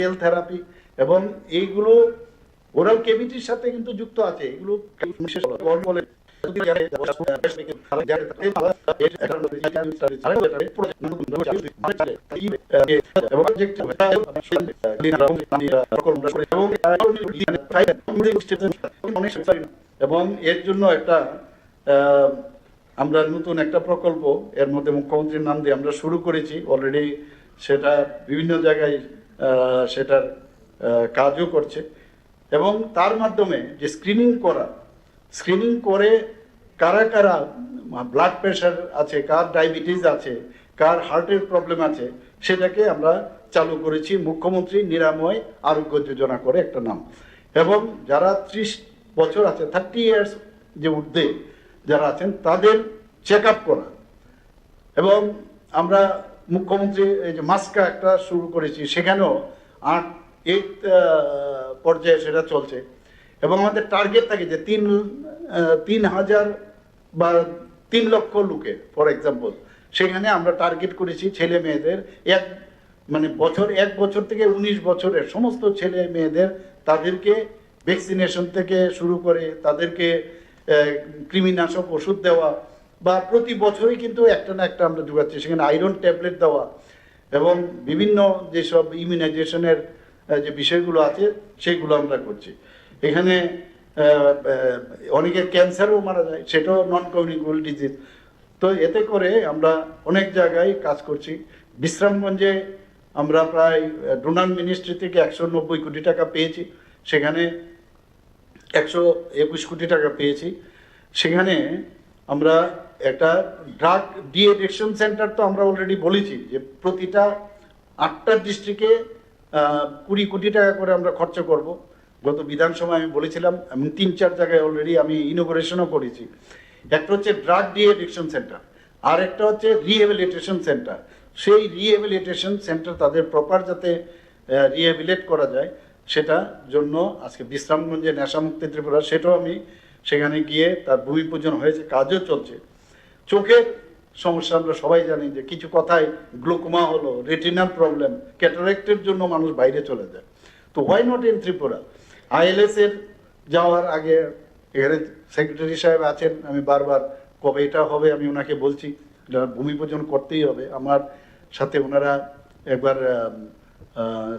Cell therapy, এবং এইগুলো oral কেভিটির সাথে কিন্তু যুক্ত আছে। এগুলো বলে এবং এর জন্য একটা আমরা নতুন একটা প্রকল্প এর মধ্যে মুখ্যমন্ত্রীর নাম দিয়ে আমরা শুরু করেছি অলরেডি। সেটা বিভিন্ন জায়গায় সেটার কাজও করছে, এবং তার মাধ্যমে যে স্ক্রিনিং করে কারা কারা ব্লাড প্রেশার আছে, কার ডায়াবেটিস আছে, কার হার্টের প্রবলেম আছে, সেটাকে আমরা চালু করেছি মুখ্যমন্ত্রী নিরাময় আরোগ্য যোজনা করে একটা নাম। এবং যারা 30 বছর আছে, 30 ইয়ার্স যে ঊর্ধ্বে যারা আছেন তাদের চেক আপ করা। এবং আমরা মুখ্যমন্ত্রী এই যে মাস্কা একটা শুরু করেছি, সেখানেও 8 পর্যায়ে সেটা চলছে। এবং আমাদের টার্গেট থাকে যে 3,000 বা 3 লক্ষ লোকে ফর এক্সাম্পল, সেখানে আমরা টার্গেট করেছি ছেলে মেয়েদের এক বছর থেকে 19 বছরের সমস্ত ছেলে মেয়েদের, তাদেরকে ভ্যাকসিনেশন থেকে শুরু করে তাদেরকে কৃমিনাশক ওষুধ দেওয়া, বা প্রতি বছরই কিন্তু একটা না একটা আমরা যোগাচ্ছি, সেখানে আয়রন ট্যাবলেট দেওয়া, এবং বিভিন্ন যেসব ইমিউনাইজেশনের যে বিষয়গুলো আছে সেইগুলো আমরা করছি। এখানে অনেকের ক্যান্সারও মারা যায়, সেটাও নন কমিউনিকেবল ডিজিজ। তো এতে করে আমরা অনেক জায়গায় কাজ করছি। বিশ্রামগঞ্জে আমরা প্রায় ডোনার মিনিস্ট্রি থেকে 190 কোটি টাকা পেয়েছি, সেখানে 121 কোটি টাকা পেয়েছি। সেখানে আমরা একটা ড্রাগ ডি এডিকশন সেন্টার তো আমরা অলরেডি বলেছি যে প্রতিটা 8টা ডিস্ট্রিক্টে 20 কোটি টাকা করে আমরা খরচ করব। গত বিধানসভায় আমি বলেছিলাম, আমি 3-4 জায়গায় অলরেডি আমি ইনোগ্রেশনও করেছি। একটা হচ্ছে ড্রাগ ডি এডিকশন সেন্টার, আর একটা হচ্ছে রিহ্যাবিলিটেশন সেন্টার। সেই রিহ্যাবিলিটেশন সেন্টার তাদের প্রপার যাতে রিহ্যাবিলিট করা যায়, সেটা জন্য আজকে বিশ্রামগঞ্জে নেশামুক্তি ত্রিপুরা, সেটাও আমি সেখানে গিয়ে তার ভূমি পূজন হয়েছে, কাজও চলছে। চোখের সমস্যা আমরা সবাই জানি যে কিছু কথায় গ্লুকোমা হলো, রেটিনাল প্রবলেম, ক্যাটারেক্টের জন্য মানুষ বাইরে চলে যায়। তো why not in Tripura? ILS এর যাওয়ার আগে এখানে সেক্রেটারি সাহেব আছেন, আমি বারবার কবে এটা হবে আমি ওনাকে বলছি, ভূমি পূজন করতেই হবে। আমার সাথে ওনারা একবার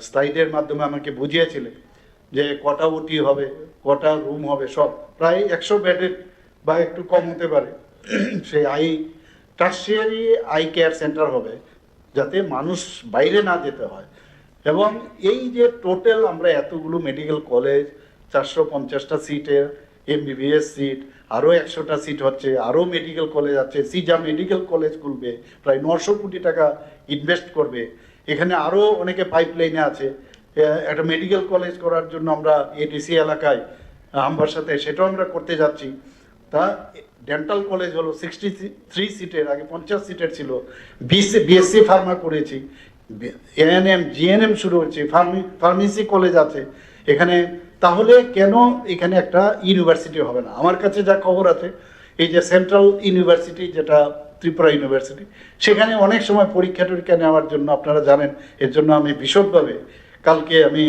স্লাইডের মাধ্যমে আমাকে বুঝিয়েছিলেন যে কটা ওটি হবে, কটা রুম হবে, সব প্রায় 100 বেডের বা একটু কম হতে পারে। সেই টার্সিয়ারি আই কেয়ার সেন্টার হবে, যাতে মানুষ বাইরে না যেতে হয়। এবং এই যে টোটাল আমরা এতগুলো মেডিকেল কলেজ, 450টা সিটের MBBS সিট, আরও 100টা সিট হচ্ছে, আরও মেডিকেল কলেজ আছে, সিজা মেডিকেল কলেজ খুলবে, প্রায় 900 কোটি টাকা ইনভেস্ট করবে। এখানে আরও অনেকে পাইপলাইনে আছে। একটা মেডিকেল কলেজ করার জন্য আমরা ADC এলাকায় আমার সাথে সেটাও আমরা করতে যাচ্ছি। তা ডেন্টাল কলেজ হলো 63 সিটের, আগে 50 সিটের ছিল। BSc ফার্মা করেছি, ANM GNM শুরু হচ্ছে, ফার্মেসি কলেজ আছে এখানে। তাহলে কেন এখানে একটা ইউনিভার্সিটি হবে না? আমার কাছে যা খবর আছে, এই যে সেন্ট্রাল ইউনিভার্সিটি, যেটা ত্রিপুরা ইউনিভার্সিটি, সেখানে অনেক সময় পরীক্ষা টরীক্ষা নেওয়ার জন্য আপনারা জানেন, এর জন্য আমি বিশদভাবে কালকে আমি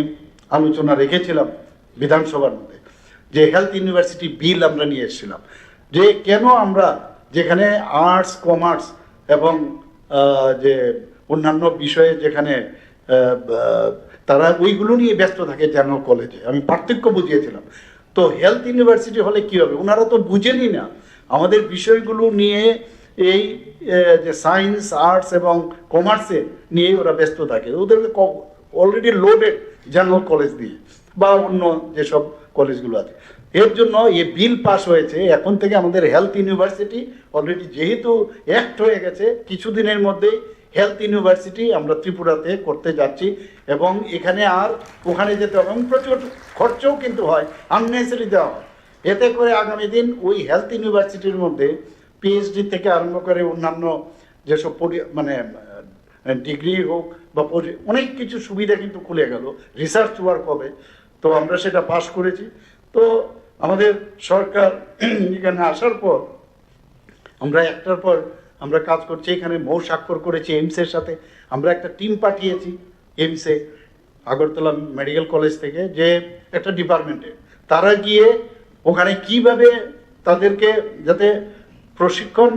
আলোচনা রেখেছিলাম বিধানসভার মধ্যে, যে হেলথ ইউনিভার্সিটি বিল আমরা নিয়ে এসেছিলাম, যে কেন আমরা যেখানে আর্টস, কমার্স এবং যে অন্যান্য বিষয়ে যেখানে তারা ওইগুলো নিয়ে ব্যস্ত থাকে জেনারেল কলেজে, আমি পার্থক্য বুঝিয়েছিলাম। তো হেলথ ইউনিভার্সিটি হলে কী হবে? ওনারা তো বুঝেনি না আমাদের বিষয়গুলো নিয়ে। এই যে সায়েন্স, আর্টস এবং কমার্সে নিয়েই ওরা ব্যস্ত থাকে, ওদেরকে অলরেডি লোডেড জেনারেল কলেজ দিয়ে বা অন্য যেসব কলেজগুলো আছে। এর জন্য এই বিল পাস হয়েছে। এখন থেকে আমাদের হেলথ ইউনিভার্সিটি অলরেডি যেহেতু অ্যাক্ট হয়ে গেছে, কিছুদিনের মধ্যেই হেলথ ইউনিভার্সিটি আমরা ত্রিপুরাতে করতে যাচ্ছি। এবং এখানে আর ওখানে যেতে হবে, এবং প্রচুর খরচও কিন্তু হয়, আননেসেসারি দেওয়া হয়। এতে করে আগামী দিন ওই হেলথ ইউনিভার্সিটির মধ্যে PhD থেকে আরম্ভ করে অন্যান্য যেসব ডিগ্রি হোক বা অনেক কিছু সুবিধা কিন্তু খুলে গেল, রিসার্চ ওয়ার্ক হবে। তো আমরা সেটা পাস করেছি। তো আমাদের সরকার এখানে আসার পর আমরা একটার পর আমরা কাজ করছি। এখানে মৌ স্বাক্ষর করেছি এইমসের সাথে, আমরা একটা টিম পাঠিয়েছি এইমসে, আগরতলা মেডিকেল কলেজ থেকে, যে একটা ডিপার্টমেন্টে তারা গিয়ে ওখানে কিভাবে তাদেরকে যাতে প্রশিক্ষণ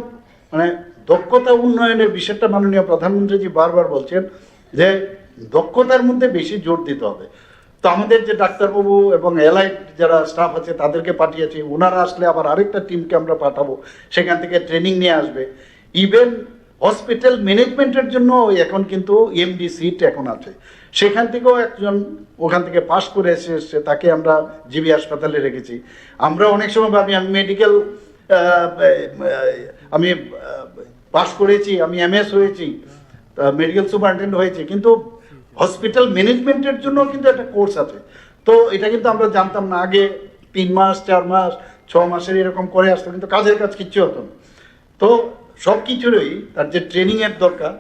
মানে দক্ষতা উন্নয়নের বিষয়টা মাননীয় প্রধানমন্ত্রীজি বারবার বলছেন যে দক্ষতার মধ্যে বেশি জোর দিতে হবে। তো আমাদের যে ডাক্তারবাবু এবং এলাইট যারা স্টাফ আছে তাদেরকে পাঠিয়েছি, ওনারা আসলে আবার আরেকটা টিমকে আমরা পাঠাবো, সেখান থেকে ট্রেনিং নিয়ে আসবে। ইভেন হসপিটাল ম্যানেজমেন্টের জন্য এখন কিন্তু এমডি সিট এখন আছে, সেখান থেকেও একজন ওখান থেকে পাশ করে এসে তাকে আমরা জিবি হাসপাতালে রেখেছি। আমরা অনেক সময় ভাবি আমি মেডিকেল আমি পাশ করেছি, আমি এমএস হয়েছি, মেডিকেল সুপারিনটেন্ডেন্ট হয়েছে, কিন্তু হসপিটাল ম্যানেজমেন্টের জন্য কিন্তু একটা কোর্স আছে। তো এটা কিন্তু আমরা জানতাম না, আগে 3 মাস 4 মাস 6 মাসের এরকম করে আসতো, কিন্তু কাজের কাজ কিচ্ছু হতো না। তো সব কিছুরই তার যে ট্রেনিংয়ের দরকার,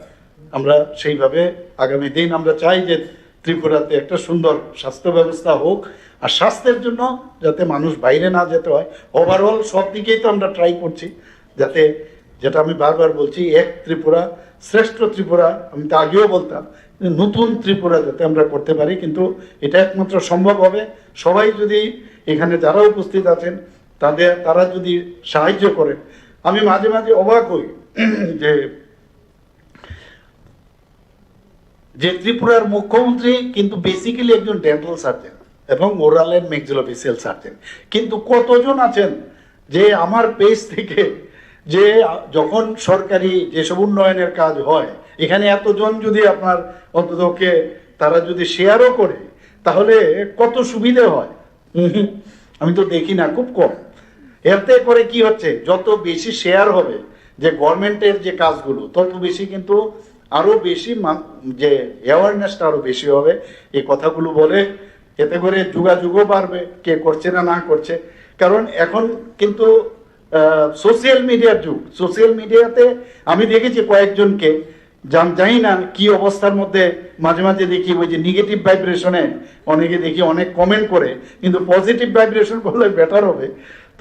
আমরা সেইভাবে আগামী দিন আমরা চাই যে ত্রিপুরাতে একটা সুন্দর স্বাস্থ্য ব্যবস্থা হোক, আর স্বাস্থ্যের জন্য যাতে মানুষ বাইরে না যেতে হয়। ওভারঅল সব দিকেই তো আমরা ট্রাই করছি, যাতে যেটা আমি বারবার বলছি, এক ত্রিপুরা শ্রেষ্ঠ ত্রিপুরা, আমি তো আগেও বলতাম, নতুন ত্রিপুরা যাতে আমরা করতে পারি। কিন্তু এটা একমাত্র সম্ভব হবে সবাই যদি, এখানে যারা উপস্থিত আছেন তারা যদি সাহায্য করেন। আমি মাঝে মাঝে অবাক হই যে ত্রিপুরার মুখ্যমন্ত্রী কিন্তু বেসিক্যালি একজন ডেন্টাল সার্জন এবং ওরাল এন্ড ম্যাক্সিলোফেসিয়াল সার্জন, কিন্তু কতজন আছেন যে আমার পেজ থেকে যে যখন সরকারি যেসব উন্নয়নের কাজ হয় এখানে এতজন যদি আপনার অন্ততকে তারা যদি শেয়ারও করে তাহলে কত সুবিধে হয়। আমি তো দেখি না, খুব কম। এতে করে কি হচ্ছে, যত বেশি শেয়ার হবে যে গভর্নমেন্টের যে কাজগুলো, তত বেশি কিন্তু আরো বেশি যে অ্যাওয়ারনেসটা আরো বেশি হবে এই কথাগুলো বলে। এতে করে যোগাযোগও বাড়বে, কে করছে না না করছে। কারণ এখন কিন্তু সোশ্যাল মিডিয়ার যুগ, সোশ্যাল মিডিয়াতে আমি দেখেছি কয়েকজনকে, জানি না কি অবস্থার মধ্যে, মাঝে মাঝে দেখি ওই যে নেগেটিভ ভাইব্রেশনে অনেকে দেখি অনেক কমেন্ট করে, কিন্তু পজিটিভ ভাইব্রেশন করলে বেটার হবে।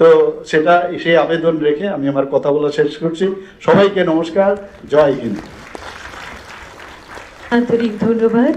তো সেটা সেই আবেদন রেখে আমি আমার কথা বলা শেষ করছি। সবাইকে নমস্কার, জয় হিন্দ। আন্তরিক ধন্যবাদ।